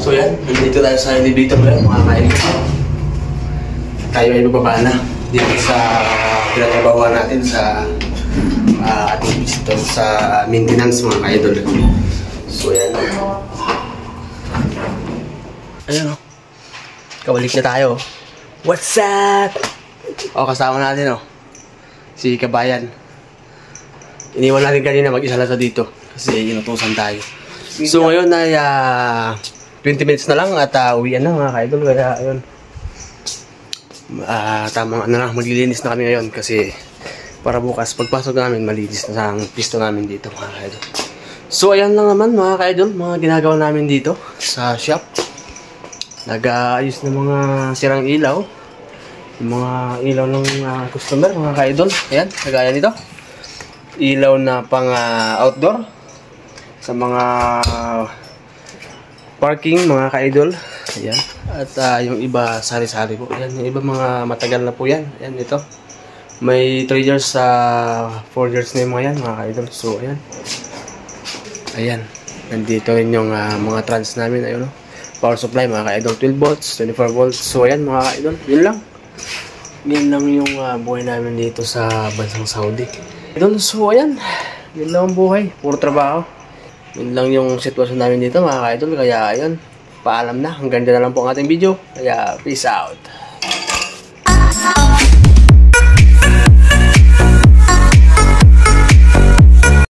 So yan, nandito tayo sa elevator ngayon mga kaibigan. Tayo ay bababa na dito sa pinatabawan natin sa ating visitor sa maintenance mga ka-idol. So yan. Ayan o. Kawalik na tayo. What's up? O, kasama natin o. Si Kabayan. Iniwan natin kanina mag-isa lang sa dito. Kasi inutusan tayo. So ngayon ay 20 minutes na lang at uwian na mga ka-idol. Kaya ayun. Tamang ano na, maglilinis na kami ngayon kasi para bukas pagpasok namin malinis na ang pisto namin dito mga ka-idol. So ayan lang naman mga ka-idol, mga ginagawa namin dito sa shop. Nag-aayos ng mga sirang ilaw. Yung mga ilaw ng customer mga ka-idol. Ayan, kagaya nito. Ilaw na pang outdoor sa mga parking mga ka-idol. Ayan. At yung iba sari-sari po. Ayan, yung iba mga matagal na po yan. Ayan, ito. May 3 years sa 4 years na yung mga yan mga ka-idol. So, ayan. Ayan. Nandito rin yung mga trans namin. Ayun, no? Power supply mga ka-idol. 12 volts, 24 volts. So, ayan mga ka-idol. Yun lang. Yun lang yung buhay namin dito sa bansang Saudi. Idol, so, ayan. Yun lang ang buhay. Puro trabaho. Yun lang yung sitwasyon namin dito mga ka-idol. Kaya ayun, paalam na. Hanggang dyan na lang po ang ating video. Kaya peace out.